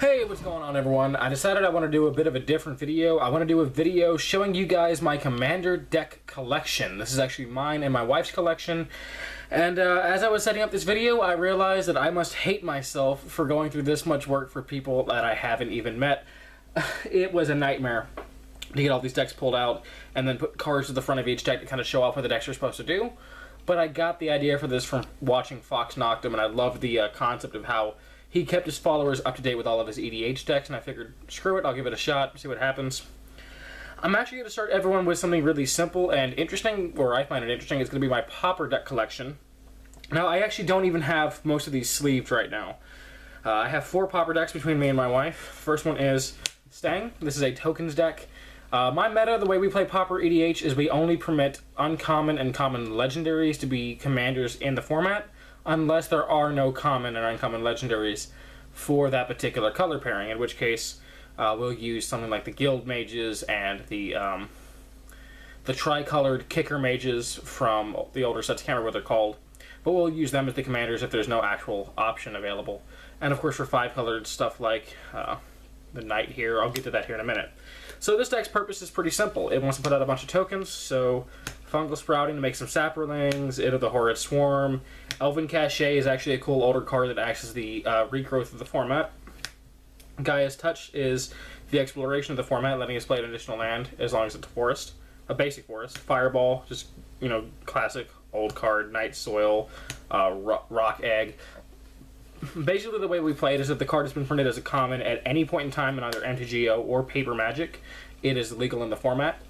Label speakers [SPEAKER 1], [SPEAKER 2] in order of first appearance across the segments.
[SPEAKER 1] Hey, what's going on everyone? I decided I want to do a bit of a different video. I want to do a video showing you guys my Commander deck collection. This is actually mine and my wife's collection. And as I was setting up this video, I realized that I must hate myself for going through this much work for people that I haven't even met. It was a nightmare to get all these decks pulled out and then put cards to the front of each deck to kind of show off what the decks are supposed to do. But I got the idea for this from watching Fox Noctum, and I loved the concept of how he kept his followers up to date with all of his EDH decks, and I figured, screw it, I'll give it a shot, see what happens. I'm actually going to start everyone with something really simple and interesting, or I find it interesting. It's going to be my Pauper deck collection. Now, I actually don't even have most of these sleeved right now. I have 4 Pauper decks between me and my wife. First one is Stang. This is a tokens deck. My meta, the way we play Pauper EDH, is we only permit uncommon and common legendaries to be commanders in the format, unless there are no common and uncommon legendaries for that particular color pairing, in which case we'll use something like the Guild Mages and the tri-colored Kicker Mages from the older sets. I can't remember what they're called, but we'll use them as the commanders if there's no actual option available. And of course for 5-colored stuff like the Knight here, I'll get to that here in a minute. So this deck's purpose is pretty simple. It wants to put out a bunch of tokens, so Fungal Sprouting to make some Saproings, It of the Horrid Swarm. Elven Cachet is actually a cool older card that acts as the regrowth of the format. Gaia's Touch is the exploration of the format, letting us play an additional land as long as it's a forest, a basic forest. Fireball, just, you know, classic old card. Night Soil, Rock Egg. Basically the way we play it is if the card has been printed as a common at any point in time in either MTGO or Paper Magic, it is legal in the format.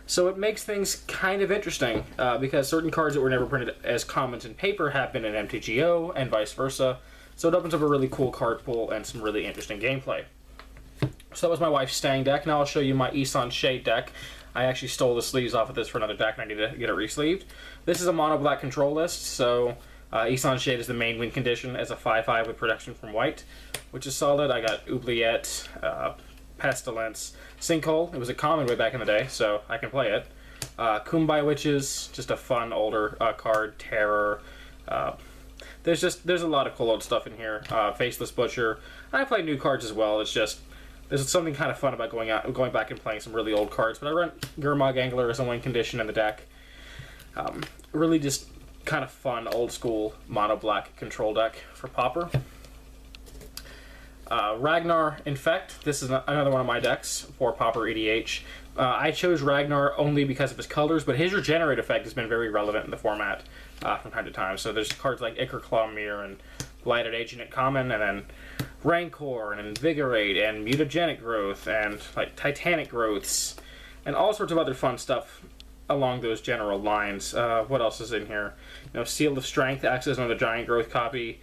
[SPEAKER 1] So it makes things kind of interesting, because certain cards that were never printed as commons in paper have been in MTGO, and vice versa. So it opens up a really cool card pool and some really interesting gameplay. So that was my wife's Stang deck. Now I'll show you my Isan Shade deck. I actually stole the sleeves off of this for another deck, and I need to get it re-sleeved. This is a mono-black control list, so Isan Shade is the main win condition as a 5/5 with protection from white, which is solid. I got Oubliette, Pestilence, Sinkhole. It was a common way back in the day, so I can play it. Kumbai Witches, just a fun older card. Terror. There's a lot of cool old stuff in here. Faceless Butcher. I play new cards as well. It's just there's something kind of fun about going back and playing some really old cards. But I run Gurmag Angler as a win condition in the deck. Really just kind of fun old school mono black control deck for Pauper. Ragnar Infect. This is another one of my decks for Pauper EDH. I chose Ragnar only because of his colors, but his Regenerate effect has been very relevant in the format from time to time. So there's cards like Ichor Clawmere and Blighted Agent at common, and then Rancor and Invigorate and Mutagenic Growth and like Titanic Growths and all sorts of other fun stuff along those general lines. What else is in here? You know, Seal of Strength acts as another Giant Growth copy.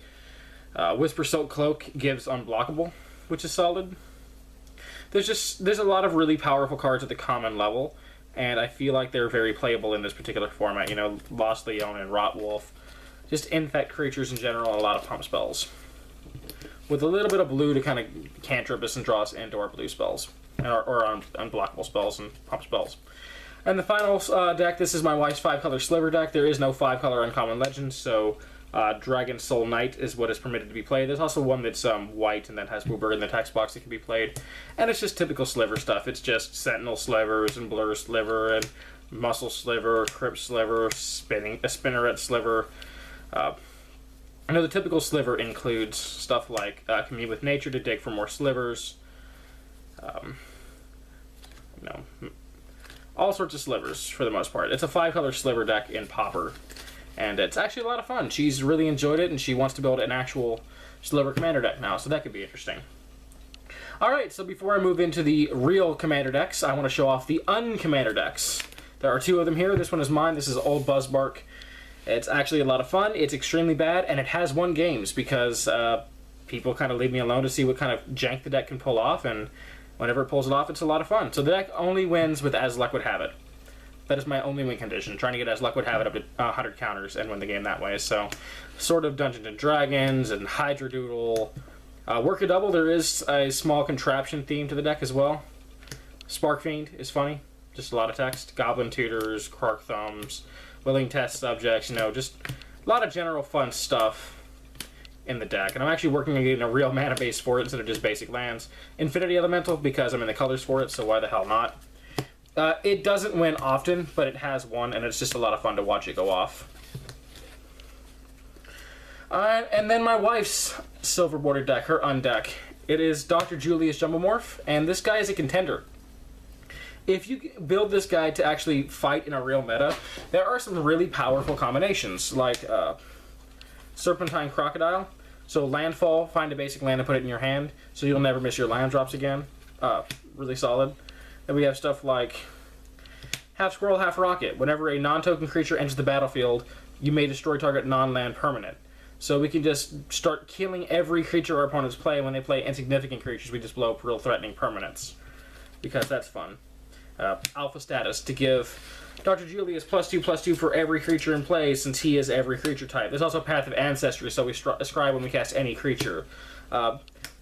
[SPEAKER 1] Whisper Silk Cloak gives Unblockable, which is solid. There's a lot of really powerful cards at the common level, and I feel like they're very playable in this particular format. You know, Lost Leon and Rot Wolf. Just infect creatures in general, and a lot of pump spells. With a little bit of blue to kind of cantrip us and draw us into our blue spells. Or unblockable spells and pump spells. And the final deck, this is my wife's 5-color Sliver deck. There is no 5-color uncommon legend, so Dragon Soul Knight is what is permitted to be played. There's also one that's white and that has Wooburg in the text box that can be played. And it's just typical Sliver stuff. It's just Sentinel Slivers and Blur Sliver and Muscle Sliver, Crypt Sliver, Spinneret Sliver. I know the typical Sliver includes stuff like Commune with Nature to dig for more slivers. All sorts of slivers for the most part. It's a 5-color Sliver deck in Pauper, and it's actually a lot of fun. She's really enjoyed it, and she wants to build an actual Sliver Commander deck now, so that could be interesting. Alright, so before I move into the real Commander decks, I want to show off the un-Commander decks. There are 2 of them here. This one is mine. This is Old Buzzbark. It's actually a lot of fun. It's extremely bad, and it has won games because people kind of leave me alone to see what kind of jank the deck can pull off, and whenever it pulls it off, it's a lot of fun. So the deck only wins with As Luck Would Have It. That is my only win condition, trying to get As Luck Would Have It up to 100 counters and win the game that way. So, sort of Dungeons and Dragons and Hydra Doodle. Work a Double, there is a small contraption theme to the deck as well. Spark Fiend is funny, just a lot of text. Goblin Tutors, Quark Thumbs, Willing Test Subjects, you know, just a lot of general fun stuff in the deck, and I'm actually working on getting a real mana base for it instead of just basic lands. Infinity Elemental, because I'm in the colors for it, so why the hell not? It doesn't win often, but it has won, and it's just a lot of fun to watch it go off. And then my wife's silver bordered deck, her undeck. It is Dr. Julius Jumbomorph, and this guy is a contender. If you build this guy to actually fight in a real meta, there are some really powerful combinations, like Serpentine Crocodile. So landfall, find a basic land and put it in your hand, so you'll never miss your land drops again. Really solid. Then we have stuff like half squirrel, half rocket. Whenever a non-token creature enters the battlefield, you may destroy target non-land permanent. So we can just start killing every creature our opponents play. When they play insignificant creatures, we just blow up real threatening permanents, because that's fun. Alpha status, to give Dr. Julius +2/+2 for every creature in play, since he is every creature type. There's also Path of Ancestry, so we ascribe when we cast any creature.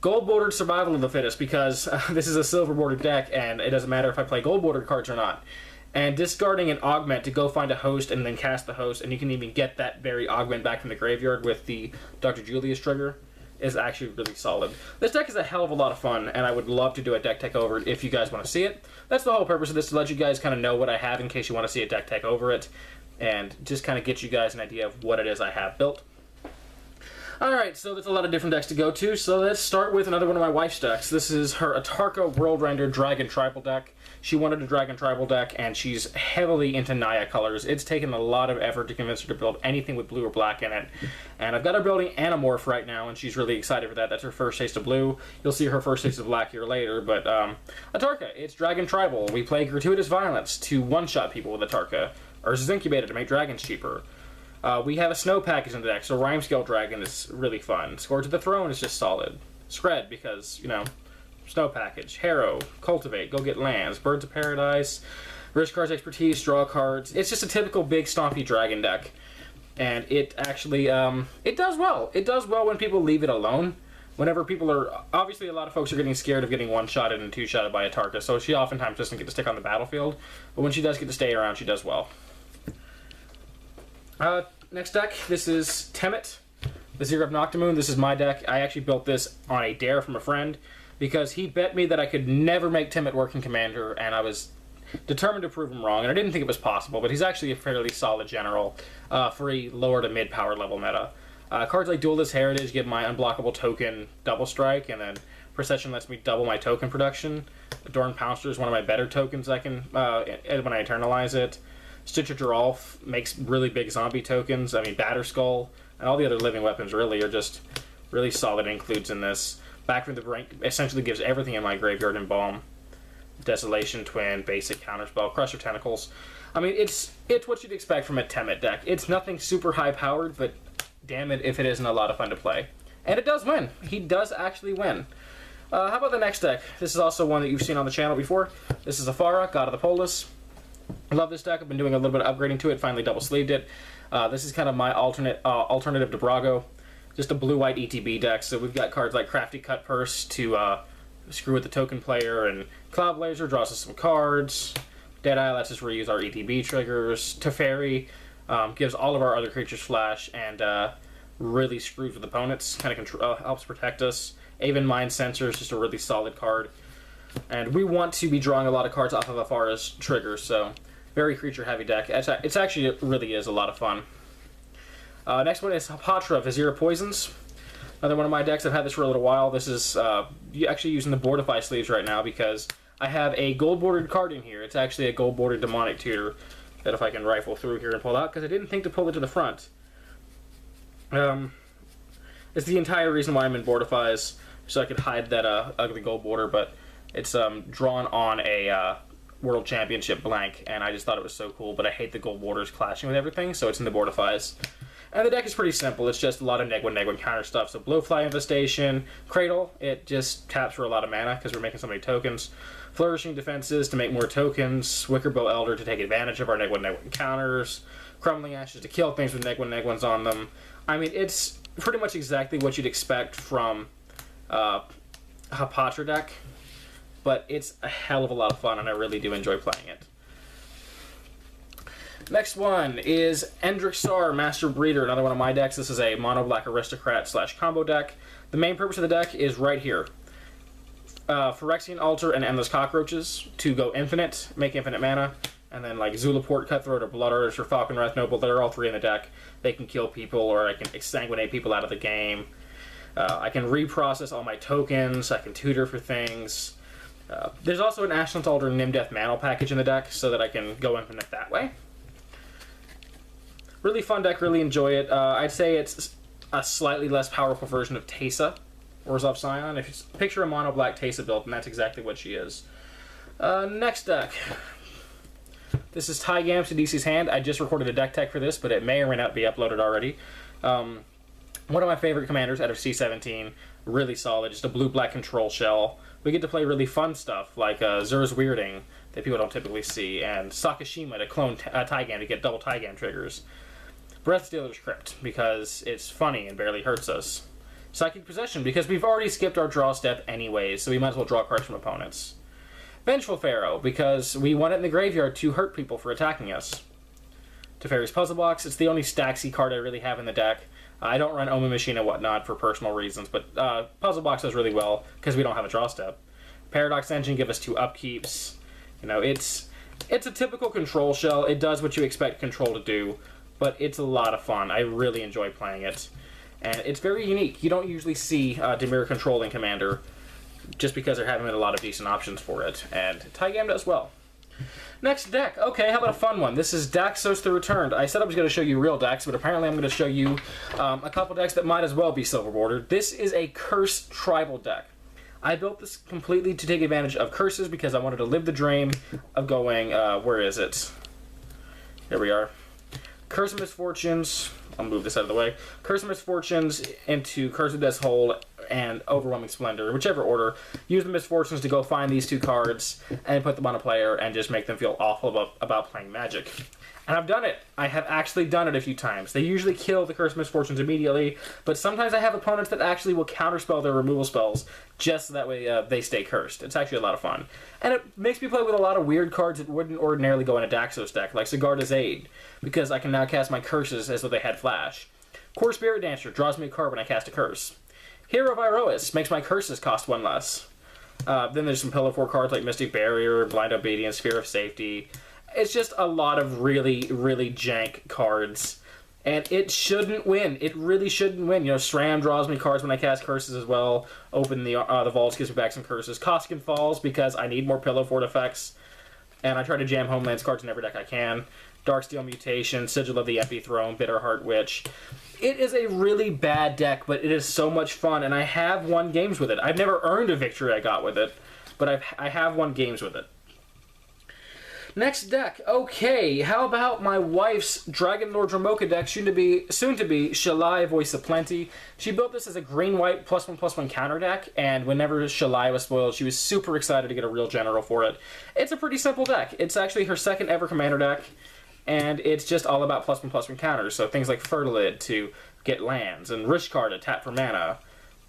[SPEAKER 1] Gold bordered Survival of the Fittest, because this is a silver bordered deck, and it doesn't matter if I play gold bordered cards or not. And discarding an augment to go find a host and then cast the host, and you can even get that very augment back from the graveyard with the Dr. Julius trigger, is actually really solid. This deck is a hell of a lot of fun, and I would love to do a deck tech over it if you guys want to see it. That's the whole purpose of this, to let you guys kind of know what I have in case you want to see a deck tech over it, and just kind of get you guys an idea of what it is I have built. Alright, so there's a lot of different decks to go to, so let's start with another one of my wife's decks. This is her Atarka World Render Dragon Tribal deck. She wanted a Dragon Tribal deck, and she's heavily into Naya colors. It's taken a lot of effort to convince her to build anything with blue or black in it. And I've got her building Animorph right now, and she's really excited for that. That's her first taste of blue. You'll see her first taste of black here later, but Atarka, it's Dragon Tribal. We play Gratuitous Violence to one-shot people with Atarka. Urza's Incubator to make dragons cheaper. We have a Snow package in the deck, so Rhymescale Dragon is really fun. Scourge of the Throne is just solid. Scred, because, you know, Snow package. Harrow, Cultivate, go get lands. Birds of Paradise, Rich Cards Expertise, draw cards. It's just a typical big stompy dragon deck. And it actually, it does well. It does well when people leave it alone. Whenever people are, obviously a lot of folks are getting scared of getting one-shotted and two-shotted by Atarka, so she oftentimes doesn't get to stick on the battlefield. But when she does get to stay around, she does well. Next deck, this is Temet, Vizier of Noctamoon. This is my deck. I actually built this on a dare from a friend, because he bet me that I could never make Temet work in Commander, and I was determined to prove him wrong, and I didn't think it was possible, but he's actually a fairly solid general for a lower to mid power level meta. Cards like Duelist Heritage give my unblockable token double strike, and then Procession lets me double my token production. Adorned Pouncer is one of my better tokens I can when I eternalize it. Stitcher Geralf makes really big zombie tokens. I mean, Batterskull and all the other living weapons really are just really solid includes in this. Back from the Brink essentially gives everything in my graveyard in Balm. Desolation, Twin, basic counterspell, Crusher Tentacles. I mean, it's what you'd expect from a Temet deck. It's nothing super high powered, but damn it if it isn't a lot of fun to play. And it does win. He does actually win. How about the next deck? This is also one that you've seen on the channel before. This is Afara, God of the Polis. I love this deck. I've been doing a little bit of upgrading to it. Finally double-sleeved it. This is kind of my alternative to Brago. Just a blue-white ETB deck. So we've got cards like Crafty Cut Purse to screw with the token player, and Cloud Blazer draws us some cards. Deadeye lets us reuse our ETB triggers. Teferi gives all of our other creatures flash and really screws with opponents. Kind of helps protect us. Aven Mind Sensor is just a really solid card. And we want to be drawing a lot of cards off of Afara's triggers, so very creature-heavy deck. It's actually, it really is a lot of fun. Next one is Hapatra, Vizier of Poisons. Another one of my decks. I've had this for a little while. This is actually using the Boardify sleeves right now because I have a gold-bordered card in here. It's actually a gold-bordered Demonic Tutor that if I can rifle through here and pull out, because I didn't think to pull it to the front. It's the entire reason why I'm in Boardifies, so I could hide that ugly gold border, but it's drawn on a World Championship blank, and I just thought it was so cool, but I hate the gold borders clashing with everything, so it's in the Boardifies. And the deck is pretty simple. It's just a lot of neg-1 counter stuff. So Blowfly Infestation, Cradle, it just taps for a lot of mana because we're making so many tokens. Flourishing Defenses to make more tokens. Wickerbow Elder to take advantage of our neg-1 counters. Crumbling Ashes to kill things with neg-1 on them. I mean, it's pretty much exactly what you'd expect from Hapatra deck, but it's a hell of a lot of fun, and I really do enjoy playing it. Next one is Endrixar, Master Breeder, another one of my decks. This is a mono-black aristocrat / combo deck. The main purpose of the deck is right here. Phyrexian Altar and Endless Cockroaches to go infinite, make infinite mana, and then like Zulaport, Cutthroat, or Blood Artist, or Falcon Wrath Noble, they're all three in the deck. They can kill people, or I can exsanguinate people out of the game. I can reprocess all my tokens, I can tutor for things. There's also an Ashland's Altar Nimdeath Mantle package in the deck, so that I can go infinite that way. Really fun deck, really enjoy it. I'd say it's a slightly less powerful version of Teysa, Orzhov Scion. If you picture a mono-black Teysa build, and that's exactly what she is. Next deck. This is Tygam to DC's Hand. I just recorded a deck tech for this, but it may or may not be uploaded already. One of my favorite commanders out of C17. Really solid, just a blue-black control shell. We get to play really fun stuff, like Zur's Weirding, that people don't typically see, and Sakashima to clone Tygam to get double Tygam triggers. Breathstealer's Crypt, because it's funny and barely hurts us. Psychic Possession, because we've already skipped our draw step anyways, so we might as well draw cards from opponents. Vengeful Pharaoh, because we want it in the graveyard to hurt people for attacking us. Teferi's Puzzle Box, it's the only Staxy card I really have in the deck. I don't run Omen Machine and whatnot for personal reasons, but Puzzle Box does really well because we don't have a draw step. Paradox Engine give us 2 upkeeps. You know, it's a typical control shell. It does what you expect control to do, but it's a lot of fun. I really enjoy playing it. And it's very unique. You don't usually see Dimir controlling Commander just because there haven't been a lot of decent options for it. And Tygam does well. Next deck. Okay, how about a fun one? This is Daxos the Returned. I said I was going to show you real decks, but apparently I'm going to show you a couple decks that might as well be silver bordered. This is a Curse Tribal deck. I built this completely to take advantage of curses because I wanted to live the dream of going, where is it? Here we are. Curse of Misfortunes. I'll move this out of the way. Curse of Misfortunes into Curse of Death's Hold and Overwhelming Splendor, whichever order. Use the Misfortunes to go find these 2 cards and put them on a player and just make them feel awful about playing Magic. And I've done it. I have actually done it a few times. They usually kill the Curse of Misfortunes immediately, but sometimes I have opponents that actually will counterspell their removal spells just so that way they stay cursed. It's actually a lot of fun. And it makes me play with a lot of weird cards that wouldn't ordinarily go in a Daxos deck, like Sigarda's Aid, because I can now cast my curses as though they had flash. Core Spirit Dancer draws me a card when I cast a curse. Hero of Iroas makes my curses cost 1 less. Then there's some Pillar 4 cards like Mystic Barrier, Blind Obedience, Sphere of Safety. It's just a lot of really, really jank cards. And it shouldn't win. It really shouldn't win. You know, SRAM draws me cards when I cast curses as well. Open the vaults, gives me back some curses. Koskin Falls because I need more Pillow Fort effects. And I try to jam Homelands cards in every deck I can. Darksteel Mutation, Sigil of the Empty Throne, Bitterheart Witch. It is a really bad deck, but it is so much fun. And I have won games with it. I've never earned a victory I got with it, but I have won games with it. Next deck. Okay, how about my wife's Dragon Lord Dromoka deck, soon to be Shalai, Voice of Plenty. She built this as a green-white +1/+1 counter deck, and whenever Shalai was spoiled, she was super excited to get a real general for it. It's a pretty simple deck. It's actually her 2nd ever commander deck, and it's just all about +1/+1 counters. So things like Fertilid to get lands, and Rishkar to tap for mana,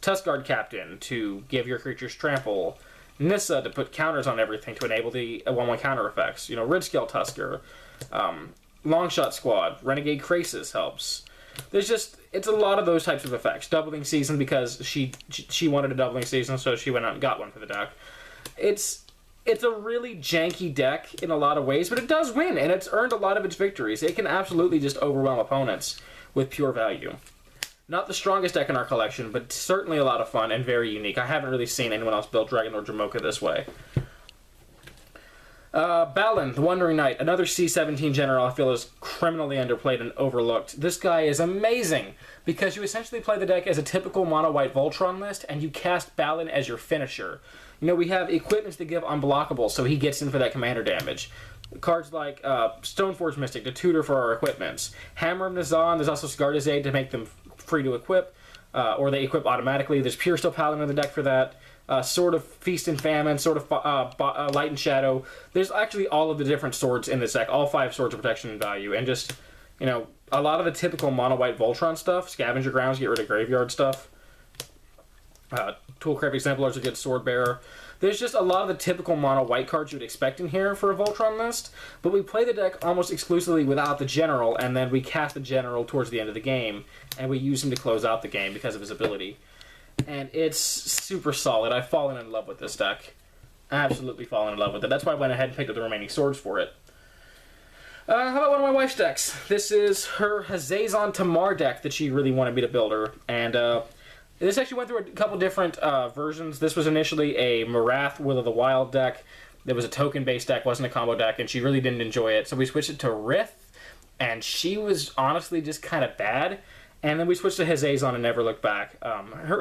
[SPEAKER 1] Tuskguard Captain to give your creatures trample, Nissa to put counters on everything to enable the 1/1 counter effects. You know, Ridgescale Tusker, Longshot Squad, Renegade Krasis helps. It's a lot of those types of effects. Doubling Season because she wanted a Doubling Season, so she went out and got one for the deck. It's a really janky deck in a lot of ways, but it does win, and it's earned a lot of its victories. It can absolutely just overwhelm opponents with pure value. Not the strongest deck in our collection, but certainly a lot of fun and very unique. I haven't really seen anyone else build Dragon Lord Dromoka this way. Balin, the Wandering Knight, another C17 general I feel is criminally underplayed and overlooked. This guy is amazing, because you essentially play the deck as a typical mono-white Voltron list, and you cast Balin as your finisher. You know, we have equipments that give unblockable, so he gets in for that commander damage. Cards like Stoneforge Mystic to tutor for our equipments. Hammer of Nazan, there's also Sigarda's Aid to make them free to equip, or they equip automatically. There's Pure Steel Paladin in the deck for that. Sword of Feast and Famine, Sword of Light and Shadow. There's actually all of the different swords in this deck, all 5 swords of protection and value, and just, you know, a lot of the typical mono-white Voltron stuff, Scavenger Grounds, get rid of graveyard stuff. Toolcraft Exemplar is a good sword bearer. There's just a lot of the typical mono white cards you would expect in here for a Voltron list, but we play the deck almost exclusively without the general, and then we cast the general towards the end of the game, and we use him to close out the game because of his ability. And it's super solid. I've fallen in love with this deck. Absolutely fallen in love with it. That's why I went ahead and picked up the remaining swords for it. How about one of my wife's decks? This is her Hazazon Tamar deck that she really wanted me to build her, and this actually went through a couple different versions. This was initially a Marath Will of the Wild deck. It was a token-based deck, wasn't a combo deck, and she really didn't enjoy it. So we switched it to Rith, and she was honestly just kind of bad. And then we switched to Hazazon and never looked back.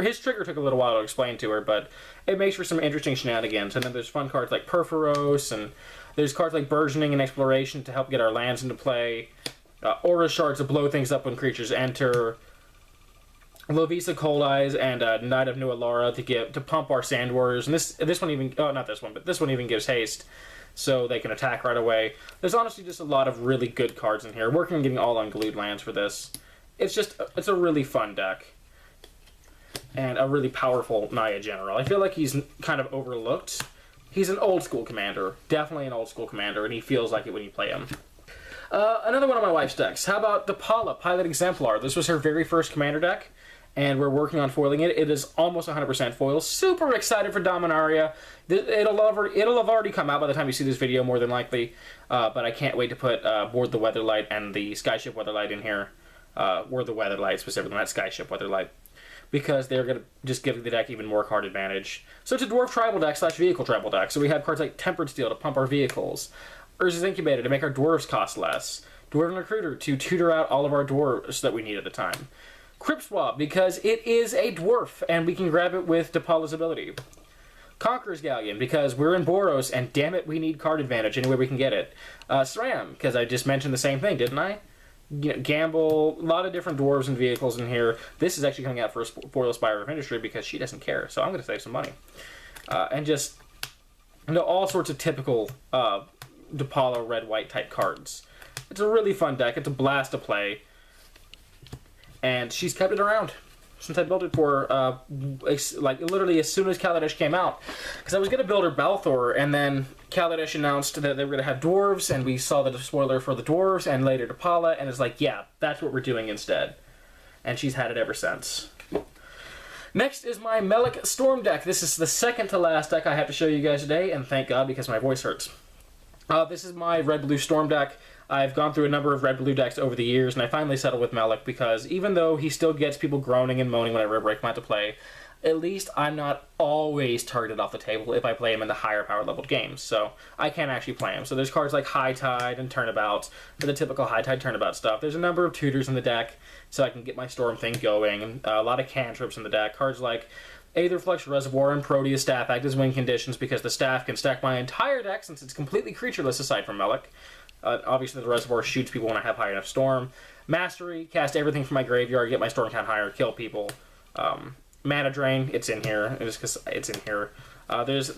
[SPEAKER 1] His trigger took a little while to explain to her, but it makes for some interesting shenanigans. And then there's fun cards like Perforos, and there's cards like Burgeoning and Exploration to help get our lands into play. Aura Shards to blow things up when creatures enter. Lovisa Cold Eyes and Knight of New Alara to pump our Sand Warriors, and this one even not this one, but this one even gives haste, so they can attack right away. There's honestly just a lot of really good cards in here. Working on getting all unglued lands for this. It's a really fun deck, and a really powerful Naya General. I feel like he's kind of overlooked. He's an old school commander, definitely an old school commander, and he feels like it when you play him. Another one of my wife's decks. How about Depala Pilot Exemplar? This was her very first commander deck, and we're working on foiling it. It is almost 100% foil. Super excited for Dominaria. It'll have already come out by the time you see this video, more than likely. But I can't wait to put Board the Weatherlight and the Skyship Weatherlight in here. Board the Weatherlight specifically, not Skyship Weatherlight. Because they're going to just give the deck even more card advantage. So it's a Dwarf Tribal deck / Vehicle Tribal deck. So we have cards like Tempered Steel to pump our vehicles. Urza's Incubator to make our dwarves cost less. Dwarven Recruiter to tutor out all of our dwarves that we need at the time. Crypt Swab, because it is a dwarf, and we can grab it with Depala's ability. Conqueror's Galleon, because we're in Boros, and damn it, we need card advantage any way we can get it. SRAM, because I just mentioned the same thing, didn't I? You know, Gamble, a lot of different dwarves and vehicles in here. This is actually coming out for a Foil Spire of Industry, because she doesn't care, so I'm going to save some money. And just, you know, all sorts of typical Depala red-white type cards. It's a really fun deck. It's a blast to play. And she's kept it around since I built it for her, like literally as soon as Kaladesh came out. Because I was going to build her Balthor, and then Kaladesh announced that they were going to have dwarves, and we saw the spoiler for the dwarves, and later Depala, and it's like, yeah, that's what we're doing instead. And she's had it ever since. Next is my Melik Storm deck. This is the second to last deck I have to show you guys today, and thank God, because my voice hurts. This is my Red-Blue Storm deck. I've gone through a number of red-blue decks over the years, and I finally settled with Melik because even though he still gets people groaning and moaning whenever I break him out to play, at least I'm not always targeted off the table if I play him in the higher power-leveled games, so I can actually play him. So there's cards like High Tide and Turnabout for the typical High Tide Turnabout stuff. There's a number of tutors in the deck so I can get my Storm thing going, and a lot of cantrips in the deck. Cards like Aetherflux Reservoir and Proteus Staff act as win conditions because the staff can stack my entire deck since it's completely creatureless aside from Melik. Obviously, the Reservoir shoots people when I have high enough Storm. Mastery, cast everything from my graveyard, get my Storm count higher, kill people. Mana Drain, it's in here. Just because it's in here.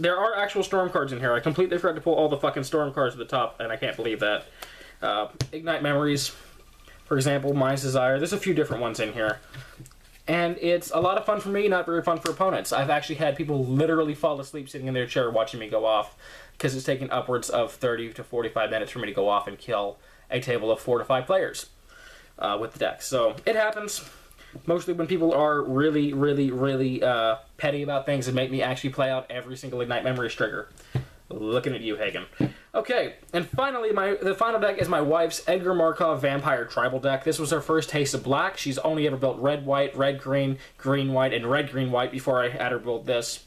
[SPEAKER 1] There are actual Storm cards in here. I completely forgot to pull all the fucking Storm cards at the top, and I can't believe that. Ignite Memories, for example, Mind's Desire. There's a few different ones in here. And it's a lot of fun for me, not very fun for opponents. I've actually had people literally fall asleep sitting in their chair watching me go off because it's taken upwards of 30 to 45 minutes for me to go off and kill a table of 4 to 5 players with the deck. So it happens. Mostly when people are really, really, really petty about things and make me actually play out every single Ignite Memories trigger. Looking at you, Hagen. Okay, and finally, the final deck is my wife's Edgar Markov Vampire Tribal deck. This was her first taste of black. She's only ever built red-white, red-green, green-white, and red-green-white before I had her build this.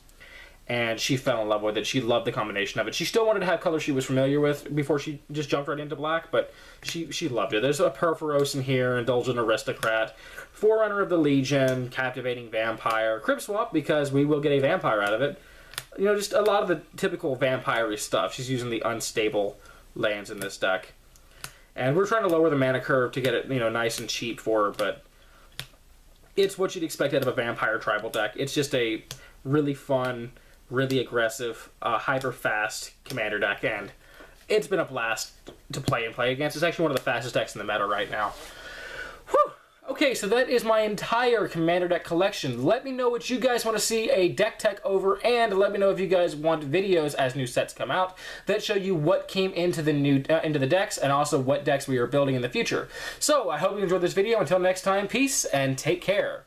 [SPEAKER 1] And she fell in love with it. She loved the combination of it. She still wanted to have colors she was familiar with before she just jumped right into black, but she loved it. There's a Perforos in here, Indulgent Aristocrat, Forerunner of the Legion, Captivating Vampire, Crypt Swap, because we will get a vampire out of it. You know, just a lot of the typical vampire-y stuff. She's using the unstable lands in this deck. And we're trying to lower the mana curve to get it, you know, nice and cheap for her, but it's what you'd expect out of a vampire tribal deck. It's just a really fun, really aggressive, hyper-fast commander deck, and it's been a blast to play and play against. It's actually one of the fastest decks in the meta right now. Whew! Okay, so that is my entire Commander deck collection. Let me know what you guys want to see a deck tech over, and let me know if you guys want videos as new sets come out that show you what came into the new into the decks, and also what decks we are building in the future. So I hope you enjoyed this video. Until next time, peace and take care.